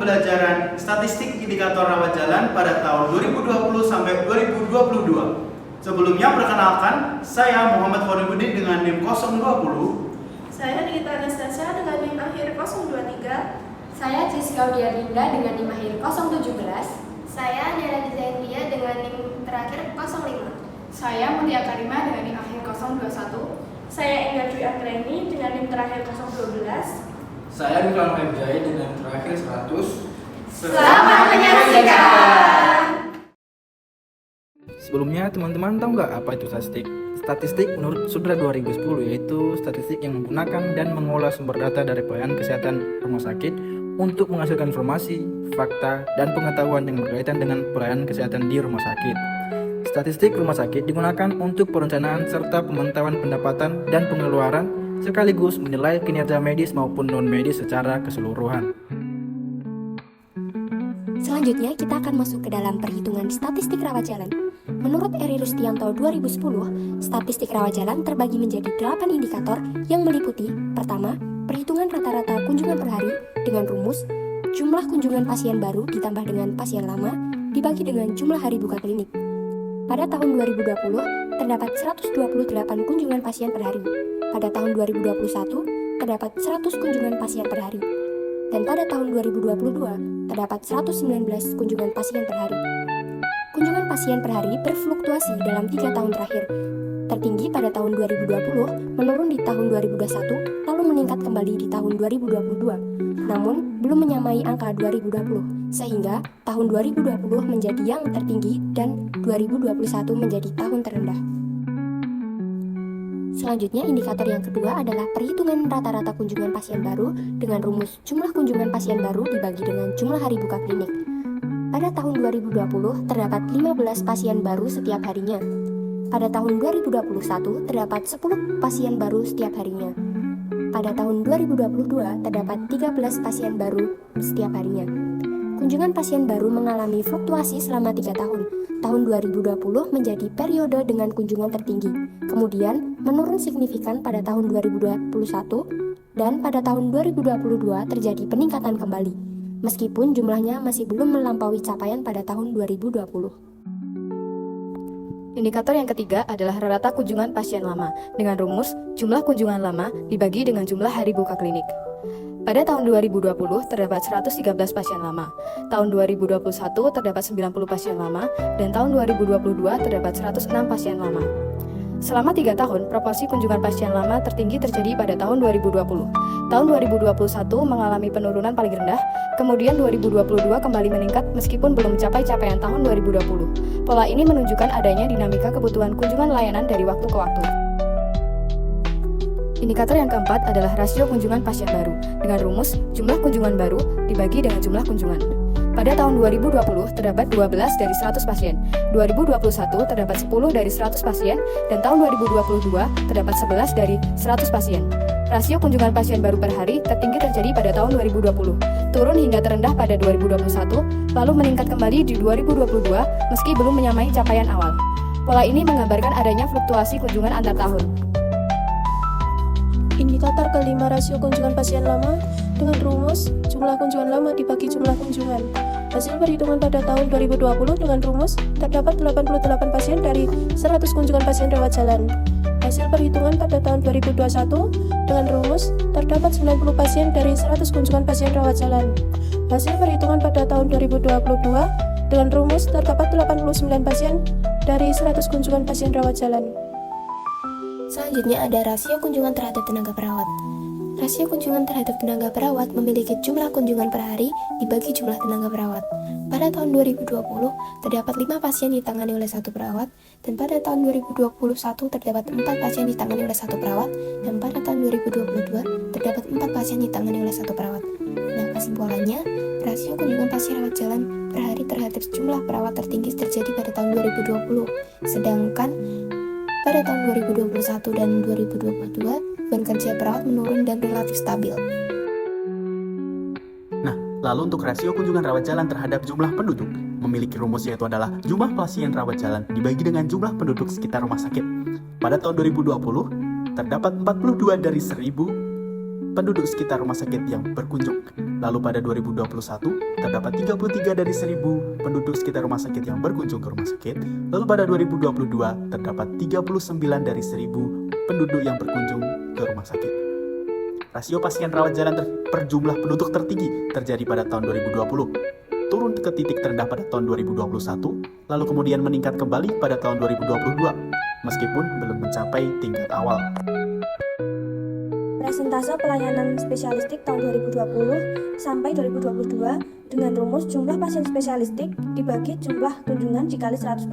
pembelajaran statistik indikator rawat jalan pada tahun 2020 sampai 2022. Sebelumnya perkenalkan, saya Muhammad Khoribuddin dengan NIM 020. Saya Nikita Anastasia dengan NIM akhir 023. Saya Jessica Dinda dengan NIM akhir 017. Saya Nera Zaindia dengan NIM terakhir 05. Saya Mutia Karima dengan NIM akhir 021. Saya Engga Dwi Anggreni dengan NIM terakhir 012. Saya Ridwan Jaya dengan terakhir 100. Selamat menyaksikan. Sebelumnya teman-teman tahu nggak apa itu statistik? Statistik menurut Sudra 2010 yaitu statistik yang menggunakan dan mengolah sumber data dari pelayanan kesehatan rumah sakit untuk menghasilkan informasi, fakta, dan pengetahuan yang berkaitan dengan pelayanan kesehatan di rumah sakit. Statistik rumah sakit digunakan untuk perencanaan serta pemantauan pendapatan dan pengeluaran sekaligus menilai kinerja medis maupun non-medis secara keseluruhan. Selanjutnya kita akan masuk ke dalam perhitungan statistik rawat jalan. Menurut Eri Rustianto 2010, statistik rawat jalan terbagi menjadi 8 indikator yang meliputi: pertama, perhitungan rata-rata kunjungan per hari dengan rumus jumlah kunjungan pasien baru ditambah dengan pasien lama dibagi dengan jumlah hari buka klinik. Pada tahun 2020, terdapat 128 kunjungan pasien per hari. Pada tahun 2021, terdapat 100 kunjungan pasien per hari. Dan pada tahun 2022, terdapat 119 kunjungan pasien per hari. Kunjungan pasien per hari berfluktuasi dalam 3 tahun terakhir. Tertinggi pada tahun 2020, menurun di tahun 2021, lalu meningkat kembali di tahun 2022. Namun, belum menyamai angka 2020, sehingga tahun 2020 menjadi yang tertinggi dan 2021 menjadi tahun terendah. Selanjutnya, indikator yang kedua adalah perhitungan rata-rata kunjungan pasien baru dengan rumus jumlah kunjungan pasien baru dibagi dengan jumlah hari buka klinik. Pada tahun 2020, terdapat 15 pasien baru setiap harinya. Pada tahun 2021, terdapat 10 pasien baru setiap harinya. Pada tahun 2022, terdapat 13 pasien baru setiap harinya. Kunjungan pasien baru mengalami fluktuasi selama 3 tahun. Tahun 2020 menjadi periode dengan kunjungan tertinggi, kemudian menurun signifikan pada tahun 2021, dan pada tahun 2022 terjadi peningkatan kembali, meskipun jumlahnya masih belum melampaui capaian pada tahun 2020. Indikator yang ketiga adalah rata kunjungan pasien lama dengan rumus jumlah kunjungan lama dibagi dengan jumlah hari buka klinik. Pada tahun 2020 terdapat 113 pasien lama, tahun 2021 terdapat 90 pasien lama, dan tahun 2022 terdapat 106 pasien lama. Selama 3 tahun, proporsi kunjungan pasien lama tertinggi terjadi pada tahun 2020. Tahun 2021 mengalami penurunan paling rendah, kemudian 2022 kembali meningkat meskipun belum mencapai capaian tahun 2020. Pola ini menunjukkan adanya dinamika kebutuhan kunjungan layanan dari waktu ke waktu. Indikator yang keempat adalah rasio kunjungan pasien baru dengan rumus jumlah kunjungan baru dibagi dengan jumlah kunjungan. Pada tahun 2020 terdapat 12 dari 100 pasien, 2021 terdapat 10 dari 100 pasien, dan tahun 2022 terdapat 11 dari 100 pasien. Rasio kunjungan pasien baru per hari tertinggi terjadi pada tahun 2020, turun hingga terendah pada 2021, lalu meningkat kembali di 2022 meski belum menyamai capaian awal. Pola ini menggambarkan adanya fluktuasi kunjungan antar tahun. Indikator kelima, rasio kunjungan pasien lama dengan rumus jumlah kunjungan lama dibagi jumlah kunjungan. Hasil perhitungan pada tahun 2020 dengan rumus terdapat 88 pasien dari 100 kunjungan pasien rawat jalan. Hasil perhitungan pada tahun 2021 dengan rumus terdapat 90 pasien dari 100 kunjungan pasien rawat jalan. Hasil perhitungan pada tahun 2022 dengan rumus terdapat 89 pasien dari 100 kunjungan pasien rawat jalan. Selanjutnya ada rasio kunjungan terhadap tenaga perawat. Rasio kunjungan terhadap tenaga perawat memiliki jumlah kunjungan per hari dibagi jumlah tenaga perawat. Pada tahun 2020, terdapat 5 pasien ditangani oleh 1 perawat, dan pada tahun 2021 terdapat 4 pasien ditangani oleh 1 perawat, dan pada tahun 2022 terdapat 4 pasien ditangani oleh 1 perawat. Nah, kesimpulannya, rasio kunjungan pasien rawat jalan per hari terhadap jumlah perawat tertinggi terjadi pada tahun 2020, sedangkan pada tahun 2021 dan 2022, beban kerja perawat menurun dan relatif stabil. Nah, lalu untuk rasio kunjungan rawat jalan terhadap jumlah penduduk, memiliki rumus yaitu adalah jumlah pasien rawat jalan dibagi dengan jumlah penduduk sekitar rumah sakit. Pada tahun 2020, terdapat 42 dari 1000 penduduk sekitar rumah sakit yang berkunjung. Lalu pada 2021, terdapat 33 dari 1000 penduduk sekitar rumah sakit yang berkunjung ke rumah sakit. Lalu pada 2022, terdapat 39 dari 1000 penduduk yang berkunjung ke rumah sakit. Rasio pasien rawat jalan per jumlah penduduk tertinggi terjadi pada tahun 2020. Turun ke titik terendah pada tahun 2021, lalu kemudian meningkat kembali pada tahun 2022, meskipun belum mencapai tingkat awal. Persentase pelayanan spesialistik tahun 2020 sampai 2022 dengan rumus jumlah pasien spesialistik dibagi jumlah kunjungan dikali 100%.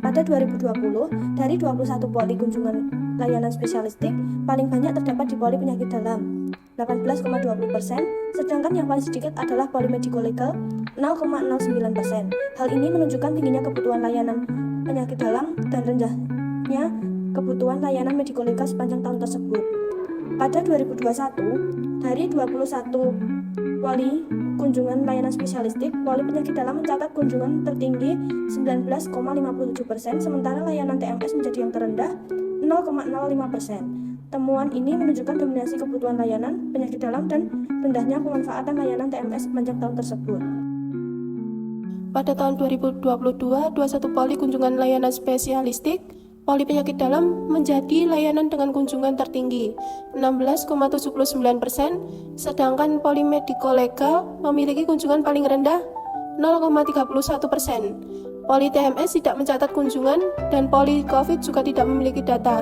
Pada 2020, dari 21 poli kunjungan layanan spesialistik, paling banyak terdapat di poli penyakit dalam, 18,20%, sedangkan yang paling sedikit adalah poli medical legal, 0,09%. Hal ini menunjukkan tingginya kebutuhan layanan penyakit dalam dan rendahnya kebutuhan layanan medical legal sepanjang tahun tersebut. Pada 2021, dari 21 poli kunjungan layanan spesialistik, poli penyakit dalam mencatat kunjungan tertinggi 19,57%, sementara layanan TMS menjadi yang terendah 0,05%. Temuan ini menunjukkan dominasi kebutuhan layanan penyakit dalam dan rendahnya pemanfaatan layanan TMS sepanjang tahun tersebut. Pada tahun 2022, 21 poli kunjungan layanan spesialistik, poli penyakit dalam menjadi layanan dengan kunjungan tertinggi 16,79%, sedangkan poli medico legal memiliki kunjungan paling rendah 0,31%. Poli TMS tidak mencatat kunjungan dan poli COVID juga tidak memiliki data,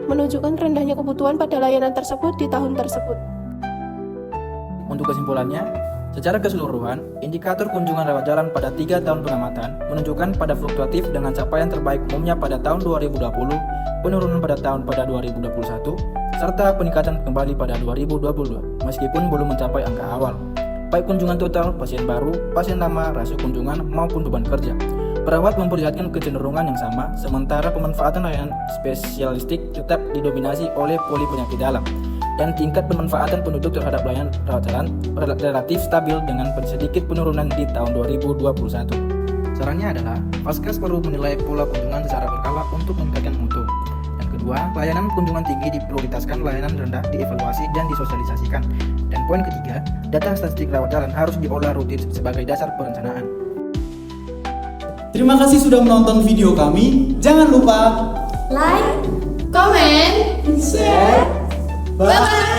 menunjukkan rendahnya kebutuhan pada layanan tersebut di tahun tersebut. Untuk kesimpulannya, secara keseluruhan, indikator kunjungan rawat jalan pada 3 tahun pengamatan menunjukkan pada fluktuatif dengan capaian terbaik umumnya pada tahun 2020, penurunan pada 2021, serta peningkatan kembali pada 2022, meskipun belum mencapai angka awal. Baik kunjungan total, pasien baru, pasien lama, rasio kunjungan, maupun beban kerja. Perawat memperlihatkan kecenderungan yang sama, sementara pemanfaatan layanan spesialistik tetap didominasi oleh poli penyakit dalam. Dan tingkat pemanfaatan penduduk terhadap layanan rawat jalan relatif stabil dengan sedikit penurunan di tahun 2021. Sarannya adalah, Vaskes perlu menilai pola kunjungan secara berkala untuk meningkatkan mutu. Yang kedua, layanan kunjungan tinggi diprioritaskan, layanan rendah dievaluasi dan disosialisasikan. Dan poin ketiga, data statistik rawat jalan harus diolah rutin sebagai dasar perencanaan. Terima kasih sudah menonton video kami. Jangan lupa Like, comment, share. Bye.